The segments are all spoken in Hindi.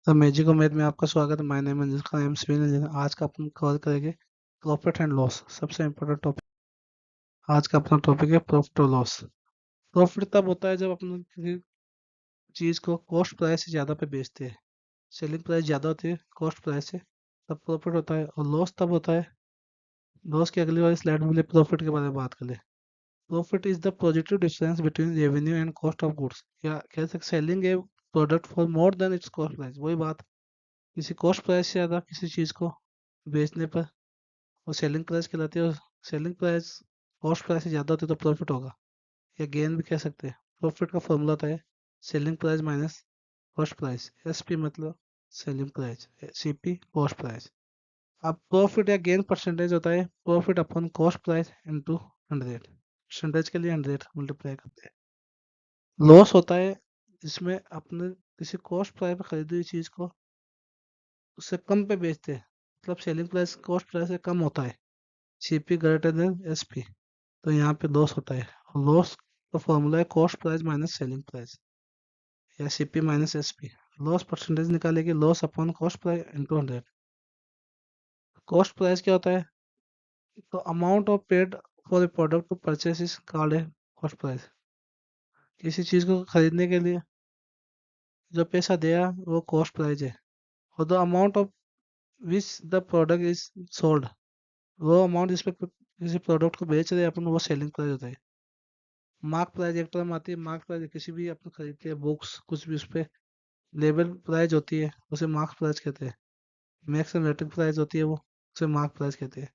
तो मैजिक उमेद में आपका स्वागत है। माय नेम है जिसका नाम स्विन। आज का अपन कवर करेंगे प्रॉफिट एंड लॉस, सबसे इम्पोर्टेंट टॉपिक। आज का अपना टॉपिक है प्रॉफिट और लॉस। प्रॉफिट तब होता है जब अपन किसी चीज को कॉस्ट प्राइस से ज्यादा पे बेचते हैं, सेलिंग प्राइस ज्यादा होती है कॉस्ट प्राइस से, तब प्रॉफिट होता है। और लॉस तब होता है, लॉस की अगली वाली स्लाइड में प्रॉफिट के बारे में बात कर ले। Profit is the positive difference between revenue and cost of goods, या कह सकते selling A product for more than it's cost price. वही बात, किसी कॉस्ट प्राइस से ज्यादा किसी चीज को बेचने पर वो सेलिंग प्राइस कहलाती है। और सेलिंग प्राइस कॉस्ट प्राइस से ज़्यादा होती है तो प्रॉफिट होगा, या गेन भी कह सकते हैं। प्रॉफिट का फॉर्मूला होता है selling price minus cost price. SP मतलब selling price, CP cost price. अब प्रॉफिट या गेन परसेंटेज होता है profit upon cost price into 100। Percentage के लिए 100 मल्टीप्लाई करते हैं। लॉस होता है जिसमें अपने किसी कॉस्ट प्राइस पर खरीदी हुई चीज को उससे कम पे बेचते हैं, मतलब सेलिंग प्राइस कॉस्ट प्राइस से कम होता है। सीपी ग्रेटर देन एसपी, तो यहाँ पे लॉस होता है। लॉस का फॉर्मूला है cost price minus selling price, या CP minus SP. Loss percentage निकालेंगे loss upon cost price into 100। Cost price क्या होता है? तो amount of paid for a product to purchase is called है कॉस्ट प्राइस। किसी चीज को खरीदने के लिए जो पैसा दिया वो कॉस्ट प्राइस है। और the amount of which the product is sold, वो अमाउंट जिस पे किसी प्रोडक्ट को बेच रहे हैं अपन, वो सेलिंग प्राइस होता है। मार्क प्राइस एक टर्म आती है। मार्क प्राइस किसी भी अपन खरीदते हैं बुक्स कुछ भी, उस पे लेबर प्राइस होती है, उसे मार्क प्राइस कहते हैं। मैक्स एंड रेटिंग प्राइस होती है, वो उसे मार्क प्राइस कहते हैं।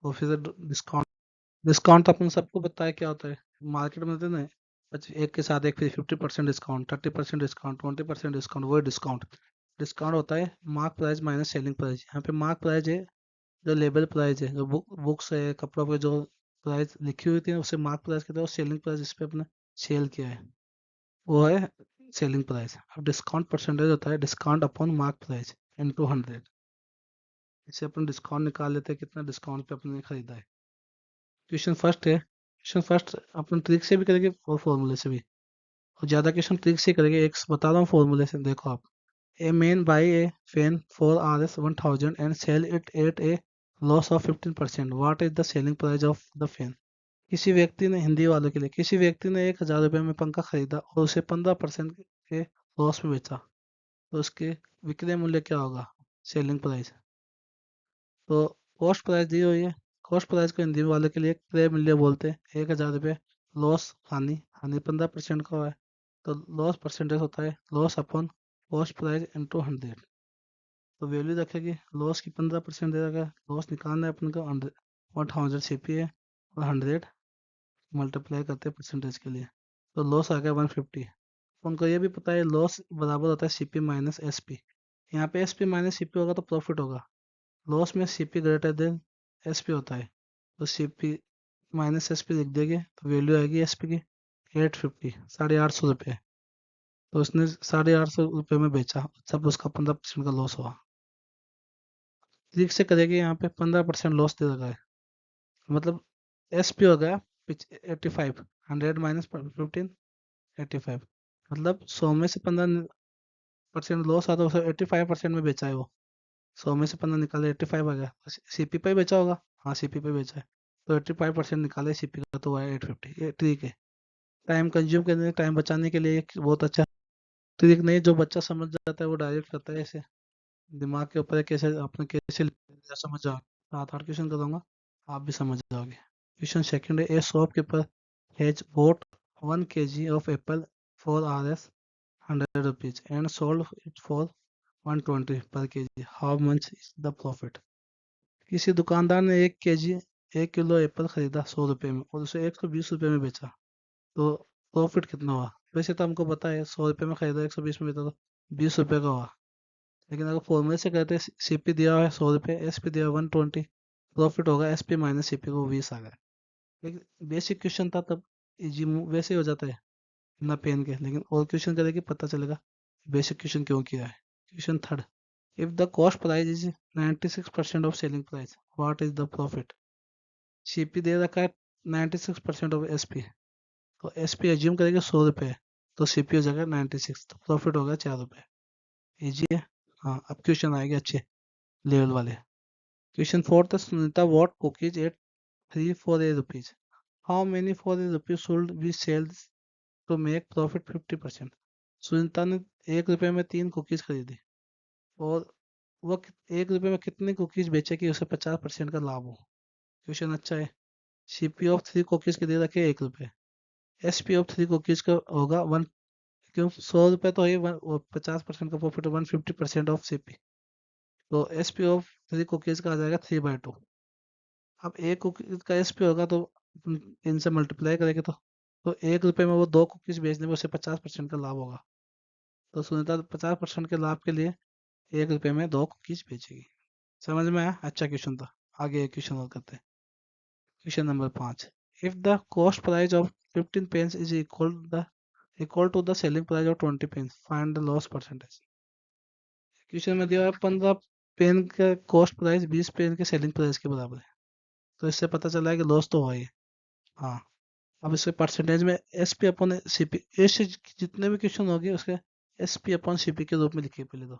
और फिर डिस्काउंट, डिस्काउंट अपन सबको पता है क्या होता है। मार्केट में देते ना, एक के साथ एक फ्री, 50% डिस्काउंट, 30% डिस्काउंट, 20% डिस्काउंट, वो डिस्काउंट। डिस्काउंट होता है mark price minus selling price. यहाँ पे मार्क प्राइस है जो लेबल प्राइस है, जो बुक्स है कपड़ों पे जो प्राइस लिखी हुई थी उसे मार्क प्राइस कहते हैं। और सेलिंग प्राइस जिस पे अपने सेल किया है वो है सेलिंग प्राइस। अब डिस्काउंट परसेंटेज होता है discount upon mark price into 100। इससे अपन डिस्काउंट निकाल लेते हैं कितना डिस्काउंट पे अपने खरीदा है। क्वेश्चन फर्स्ट है, क्वेश्चन फर्स्ट अपन ट्रिक से भी करेंगे और फॉर्मूले से भी। और ज़्यादा क्वेश्चन ट्रिक से करेंगे, एक बता रहा हूँ फॉर्मूले से, देखो आप। A man buy a fan for RS 1000 and sell it at a loss of 15%, what is the selling price of the fan. किसी व्यक्ति ने, हिंदी वालों के लिए, किसी व्यक्ति ने 1000 रुपये में पंखा खरीदा और उसे 15% के लॉस में बेचा, तो उसके विक्रय मूल्य क्या होगा, सेलिंग प्राइस। तो कॉस्ट प्राइस दी हुई है। कॉस्ट प्राइस को हिंदी वालों के लिए क्रय मूल्य बोलते हैं। 1000 रुपये लॉस, हानि, हानि 15% का हुआ है, तो लॉस परसेंटेज होता है loss upon cost price into 100। तो वैल्यू रखेगी लॉस की 15% दे रखा है, लॉस निकालना है अपन को 1000 CP है, और 100 मल्टीप्लाई करते हैं परसेंटेज के लिए, तो लॉस आ गया 150। उनको ये भी पता है लॉस बराबर होता है सीपी माइनस एसपी। यहाँ पे एसपी माइनस सीपी होगा तो प्रॉफिट होगा। लॉस में सीपी ग्रेटर देन एसपी होता है, तो सीपी माइनस एसपी लिख देंगे तो वैल्यू आएगी एसपी की 850, 850 रुपये। तो उसने 850 रुपये में बेचा, सब उसका 15% का लॉस हुआ। क्लिक से करेंगे, यहाँ पे 15% लॉस दे रखा है, मतलब एसपी हो गया 85, 100 माइनस 15, 85। मतलब 100 में से 15% लॉस आता है, उसे 85% में बेचा है वो। 100 में से 15 निकाले 85 आ गया। सीपी पे बेचा होगा, हाँ सीपी पे बेचा है, तो 85% निकाले सीपी का, तो आया 850। ये ठीक है। टाइम कंज्यूम करने, टाइम बचाने के लिए एक बहुत अच्छा ट्रिक नहीं, जो बच्चा समझ जाता है वो डायरेक्ट करता है ऐसे। दिमाग के ऊपर है कैसे आपने कैसे समझ जाओ। 7-8 क्वेश्चन करूंगा, आप भी समझ जाओगे। क्वेश्चन सेकंड है, ए shopkeeper has bought 1 kg of apple for RS 100 rupees and sold it for 120 per kg. How much is the profit? किसी दुकानदार ने 1 किलो एप्पल खरीदा 100 रुपये में और उसे 120 रुपये में बेचा, तो प्रॉफिट कितना हुआ? वैसे तो हमको पता है 100 रुपये में खरीदा 120 में बेचा तो 20 रुपये का हुआ। लेकिन अगर फॉर्मूले से कहते हैं, सीपी दिया हुआ है 100 रुपये, एसपी दिया 120, प्रॉफिट होगा एसपी माइनस सीपी को 20 आ गया। लेकिन बेसिक क्वेश्चन था तब इजी वैसे ही हो जाता है ना पेन के, लेकिन और क्वेश्चन करेंगे पता चलेगा बेसिक क्वेश्चन क्यों किया है। Question third, if the cost price is 96% of selling price, what is the profit. CP दे रखा है 96% ऑफ एसपी, तो एसपी एज्यूम करेंगे 100 रुपये, तो सीपी हो जाएगा 96, तो प्रॉफिट होगा 4 रुपये। इजी है। हाँ, अब क्वेश्चन आएंगे अच्छे लेवल वाले। क्वेश्चन फोर्थ है, Sunita bought cookies at 3 for a rupees, how many for a rupees should we sell to make profit 50%। Sunita ने 1 रुपए में 3 कुकीज खरीदी और वो 1 रुपए में कितनी कुकीज बेचे कि उसे 50% का लाभ हो। क्वेश्चन अच्छा है। सीपी ऑफ 3 कुकीज के दे रखे 1 रुपए, एसपी ऑफ 3 कुकीज का होगा 1, क्यों 100 रुपए तो है, 50% का प्रॉफिट 150% ऑफ सीपी, तो एसपी ऑफ 3 कुकीज का आ जाएगा 3/2। अब एक कुकीज का एसपी होगा तो इनसे मल्टीप्लाई करेंगे तो 1 रुपए में वो 2 कुकीज बेचने में उसे 50% का लाभ होगा। तो सुनीता 50% के लाभ के लिए 1 रुपए में 2 कुकीज बेचेगी। समझ में आया? अच्छा क्वेश्चन था। आगे एक क्वेश्चन और करते हैं। Question number 5, if the cost price of 15 pence is equal to the selling price of 20 pence, find the loss percentage. Question में दिया है 15 पेन का कॉस्ट प्राइस 20 पेन के सेलिंग प्राइस के बराबर है, तो इससे पता चला है कि लॉस तो हुआ ही है। हाँ, अब इसके परसेंटेज में S P upon C P, ऐसे जितने भी क्वेश्चन हो गए उसके S P upon C P के रूप में लिखिए पहले तो,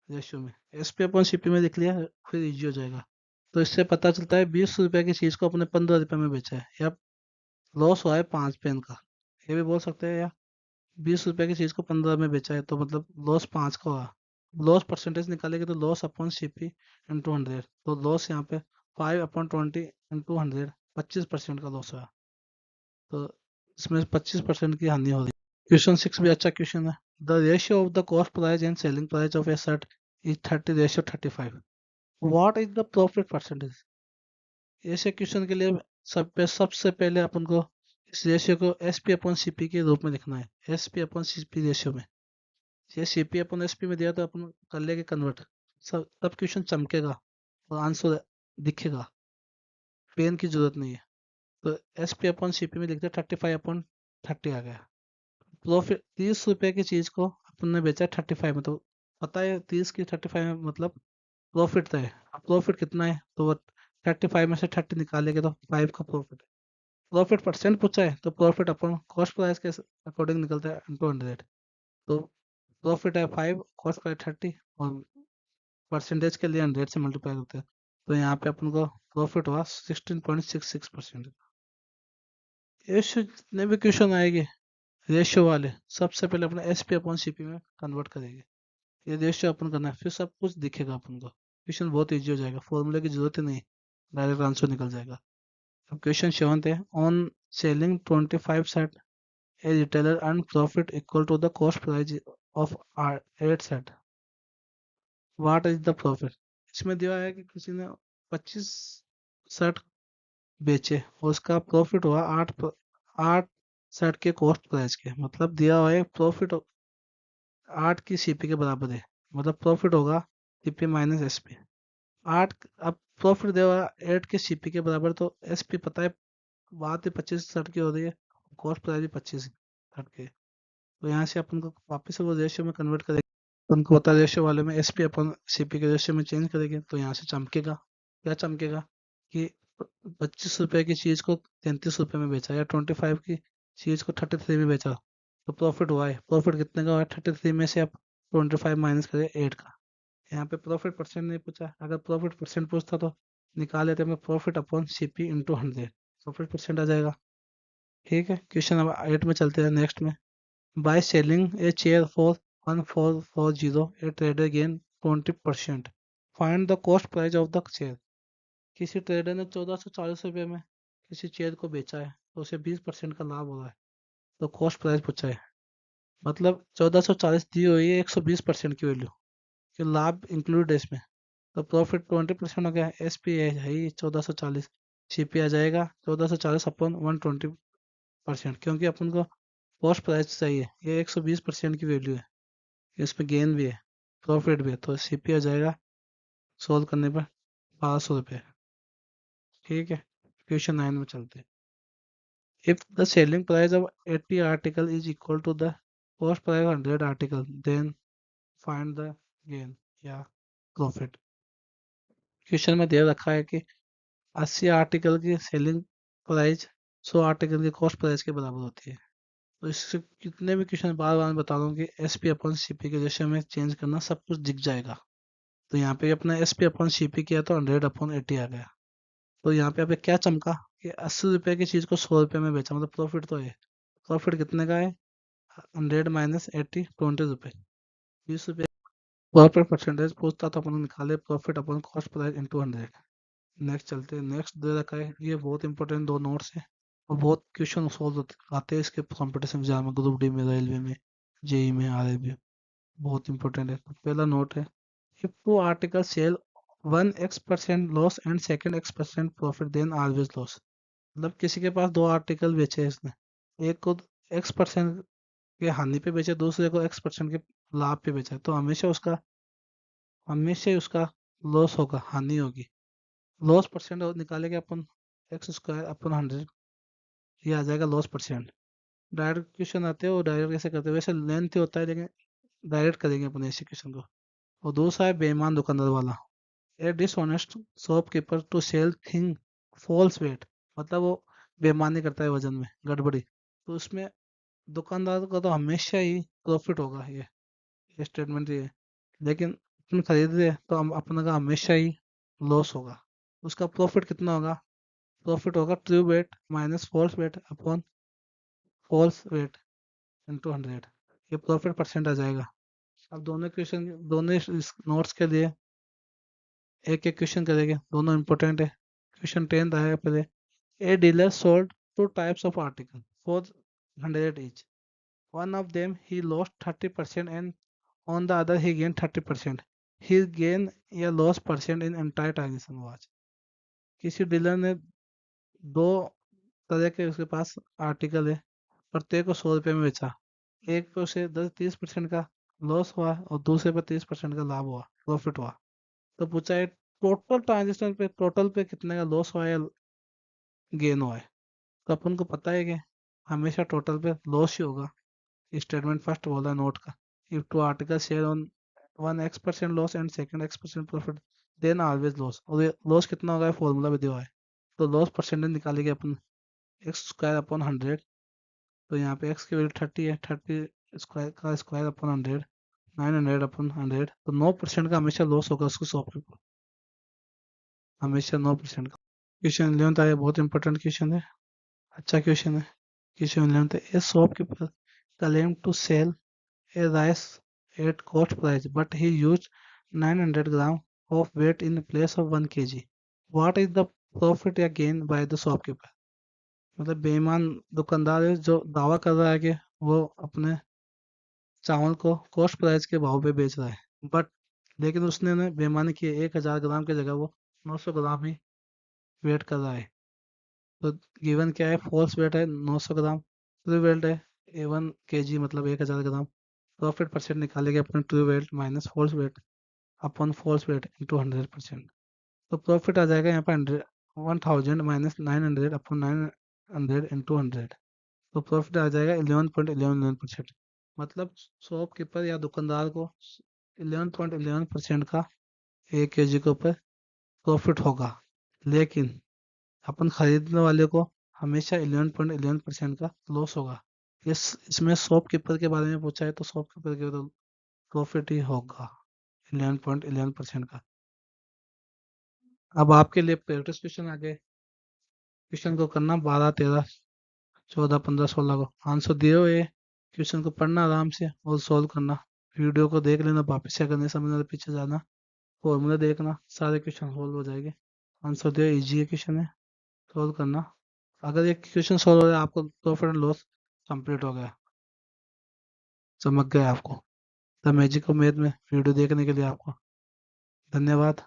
रेशियो में S P upon C P में लिख लिया, फिर इजी हो जाएगा। तो इससे पता चलता है 20 रुपए की चीज़ को अपने 15 रुपए में बेचा है, या लॉस हुआ है 5 पेन का, ये भी बोल सकते हैं। या 20 रुपए की चीज़ को 15 में बेचा है तो मतलब लॉस 5 का हुआ। लॉस परसेंटेज निकालेंगे तो loss upon C P into 100, तो लॉस यहाँ पे 5/20 इंटू 100, 25% का लॉस हुआ। तो इसमें 25% की हानि हो रही है। क्वेश्चन 6 भी अच्छा क्वेश्चन है। The ratio of the cost price and selling price of a shirt is 30:35, what is the profit percentage. ऐसे क्वेश्चन के लिए सबसे पहले अपन को इस रेशियो को S P upon C P के रूप में लिखना है, S P upon C P ratio में। ये C P upon S P में दिया तो अपन कर लेंगे कन्वर्ट, सब क्वेश्चन चमकेगा और आंसर दिखेगा, पेन की जरूरत नहीं है। तो S P upon C P में लिखते 35/30 आ गया। प्रॉफिट 30 रुपए की चीज को अपन ने बेचा 35 में, तो पता है 30 की 35 में मतलब प्रॉफिट है। अब प्रॉफिट कितना है तो वो 35 में से 30 निकालेंगे तो 5 का प्रॉफिट है। प्रॉफिट परसेंट पूछा है तो प्रॉफिट अपन कॉस्ट प्राइस के अकॉर्डिंग निकलता है इंटू 100, तो प्रॉफिट है 5, कॉस्ट प्राइस 30 और परसेंटेज के लिए 100 से मल्टीप्लाई करते हैं, तो यहाँ पे अपन को प्रॉफिट हुआ 16.66%। ये जितने भी क्वेश्चन आएंगे रेशियो वाले, सबसे पहले अपने S P upon C P में कन्वर्ट करेंगे। ये रेशियो अपन करना है, फिर सब कुछ दिखेगा अपन को, क्वेश्चन बहुत इजी हो जाएगा, फॉर्मूले की जरूरत ही नहीं, डायरेक्ट आंसर निकल जाएगा। अब क्वेश्चन 7 है, on selling 25 set a retailer earn profit equal to the cost price of 8 set, what is the profit. इसमें दिया है कि किसी ने 25 सेट बेचे और उसका प्रॉफिट हुआ 8 सेट के कॉस्ट प्राइस के, मतलब दिया हुआ है प्रॉफिट 8 की सीपी के बराबर है, मतलब प्रॉफिट होगा सीपी माइनस एसपी। 8, अब प्रॉफिट देगा 8 के सीपी के बराबर, तो एसपी पता है बात ही 25 60 की हो रही है, कॉस्ट प्राइस भी 25 60 की है। तो यहाँ से अपन को वापस से वो रेशियो में कन्वर्ट करेंगे, उनको पता रेशियो वाले में एसपी अपन सीपी के रेशियो में चेंज करेंगे, तो यहाँ से चमकेगा, क्या चमकेगा कि 25 रुपए की चीज को 33 रुपए में बेचा, या 25 की चीज को 33 में बेचा, तो प्रॉफिट हुआ है। प्रॉफिट कितने का हुआ है, 33 में से आप 25 माइनस करें 8 का। यहाँ पे प्रॉफिट परसेंट नहीं पूछा, अगर प्रॉफिट परसेंट पूछता तो निकाल लेते हैं profit upon CP into 100, profit percent आ जाएगा। ठीक है, क्वेश्चन नंबर 8 में चलते हैं नेक्स्ट में। By selling a chair for 1440, A trader gain 20%, find the cost price of the chair. किसी ट्रेडर ने 1440 रुपये में किसी चेयर को बेचा है तो उसे 20% का लाभ हो रहा है, तो कॉस्ट प्राइस पूछा है, मतलब 1440 दी हुई है 120% की वैल्यू, कि लाभ इंक्लूड है इसमें, तो प्रॉफिट 20% हो गया। एस पी है ही 1440, सी पी आ जाएगा 1440 अपॉन 120%, क्योंकि अपन को कॉस्ट प्राइस चाहिए, ये 120% की वैल्यू है, इसमें गेन भी है प्रॉफिट भी है, तो सी पी आ जाएगा सोल्व करने पर 1200 रुपये। ठीक है, क्वेश्चन 9 में चलते हैं। If the selling price of 80 article is equal to the cost price of 100 article, then find the gain या प्रॉफिट। क्वेश्चन में दे रखा है कि 80 आर्टिकल की सेलिंग प्राइस 100 आर्टिकल की कॉस्ट प्राइस के बराबर होती है, तो इससे कितने भी क्वेश्चन बार बार बता रहा हूँ कि एस पी अपन सी पी के जैसे हमें चेंज करना सब कुछ दिख जाएगा। तो यहाँ पे अपना एस पी अपन सी पी किया तो 100/80 आ गया। तो यहाँ पे क्या चमका कि 80 रुपए की चीज को 100 रुपए में बेचा, मतलब प्रॉफिट तो है। प्रॉफिट कितने का है? 100 - 80 20 रुपए, 20 रुपए। प्रॉफिट परसेंटेज पूछता तो अपन निकाले प्रॉफिट अपन कॉस्ट प्राइस इंटू 100। नेक्स्ट चलते हैं। नेक्स्ट दे रखा है, ये बहुत इंपॉर्टेंट दो नोट्स है और बहुत क्वेश्चन सोल्व आते हैं इसके कंपटीशन एग्जाम में, ग्रुप डी में, रेलवे में, जेई में, आरआरबी में। बहुत इंपॉर्टेंट है। तो पहला नोट है, if two articles sell, one x% loss and second x% profit, then always loss। मतलब किसी के पास दो आर्टिकल बेचे हैं इसने, एक को x% के हानि पे बेचे, दूसरे को x% के लाभ पे बेचा, तो हमेशा ही उसका लॉस होगा, हानि होगी। लॉस परसेंट निकालेंगे अपन, x² / 100, ये आ जाएगा लॉस परसेंट। डायरेक्ट क्वेश्चन आते हैं और डायरेक्ट कैसे करते हैं, वैसे लेंथ होता है लेकिन डायरेक्ट करेंगे अपन ऐसे क्वेश्चन को। और दूसरा है बेईमान दुकानदार वाला, a dishonest shopkeeper to sell thing false weight, मतलब वो बेईमानी करता है वजन में गड़बड़ी, तो उसमें दुकानदार का तो हमेशा ही प्रॉफिट होगा, ये स्टेटमेंट ये है। लेकिन तुम खरीद रहे तो हम अपने का हमेशा ही लॉस होगा। उसका प्रॉफिट कितना होगा? प्रॉफिट होगा true weight minus false weight upon false weight into 100। ये प्रॉफिट परसेंट आ जाएगा। अब दोनों क्वेश्चन, दोनों नोट्स के लिए एक एक क्वेश्चन करेंगे, दोनों इंपॉर्टेंट है। क्वेश्चन 10 आएगा पहले, a dealer sold two types of article for 100 each, one of them he lost 30% and on the other he gained 30%, his gain या loss percent in entire transaction was। किसी डीलर ने दो तरह के उसके पास आर्टिकल है, प्रत्येक को 100 रुपये में बेचा, एक पे उसे 30% का लॉस हुआ और दूसरे पे 30% का लाभ हुआ, प्रॉफिट हुआ। तो पूछा है टोटल ट्रांजेक्शन पे, टोटल पे कितने का लॉस हुआ या गेन हुआ है। तो अपन को पता है कि हमेशा टोटल पे लॉस ही होगा। स्टेटमेंट फर्स्ट बोला नोट का, if two article share on one x% loss and second x% profit, then always loss. और ये लॉस कितना होगा फॉर्मूला भी दिया हुआ है। तो लॉस परसेंटेज निकालेंगे अपन, x² / 100। तो यहाँ पे x की वैल्यू 30 है, 30 स्क्वायर का स्क्वायर अपॉन 100, 900/100। तो 9% का हमेशा लॉस होगा उसको शॉप पे, हमेशा 9% का। क्वेश्चन 11 आया, बहुत इंपॉर्टेंट क्वेश्चन है, अच्छा क्वेश्चन है। क्वेश्चन 11 है, ए shopkeeper claimed to sell a rice at cost price, but he used 900 gram of weight in place of 1 kg. What is the profit या gain by the shopkeeper? मतलब बेईमान दुकानदार है जो दावा कर रहा है कि वो अपने चावल को कॉस्ट प्राइस के भाव पे बेच रहा है, बट लेकिन उसने ना बेईमानी की, 1000 ग्राम की जगह वो 900 ग्राम ही वेट कर रहा है। तो गिवन क्या है? फॉल्स वेट है 900 ग्राम, ट्रू वेट है 1 kg मतलब 1000 ग्राम। प्रॉफिट परसेंट निकालेंगे अपने true weight minus false weight upon false weight into 100%। तो प्रॉफिट आ जाएगा यहाँ पे 1000 माइनस 900 अपॉन 900 इंटू 100। तो प्रॉफिट आ जाएगा 11.11%। मतलब शॉपकीपर या दुकानदार को 11.11% का 1 kg के ऊपर प्रॉफिट होगा, लेकिन अपन खरीदने वाले को हमेशा 11.11% का लॉस होगा। इसमें शॉपकीपर के बारे में पूछा है तो शॉपकीपर के तो प्रॉफिट ही होगा 11.11% का। अब आपके लिए प्रैक्टिस क्वेश्चन आ गए। क्वेश्चन को करना 12, 13, 14, 15, 16 को आंसर दिए हुए। क्वेश्चन को पढ़ना आराम से और सॉल्व करना। वीडियो को देख लेना, वापस से करने समझना, पीछे जाना, फॉर्मूला देखना, सारे क्वेश्चन सॉल्व हो जाएंगे। आंसर दिया, इजी है क्वेश्चन है, सॉल्व करना। अगर ये क्वेश्चन सॉल्व हो जाए आपको प्रॉफिट एंड लॉस कंप्लीट हो गया, चमक गया आपको। द मैजिक ऑफ मैथ में वीडियो देखने के लिए आपको धन्यवाद।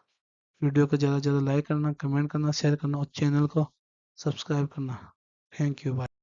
वीडियो को ज़्यादा से ज़्यादा लाइक करना, कमेंट करना, शेयर करना और चैनल को सब्सक्राइब करना। Thank you, bye.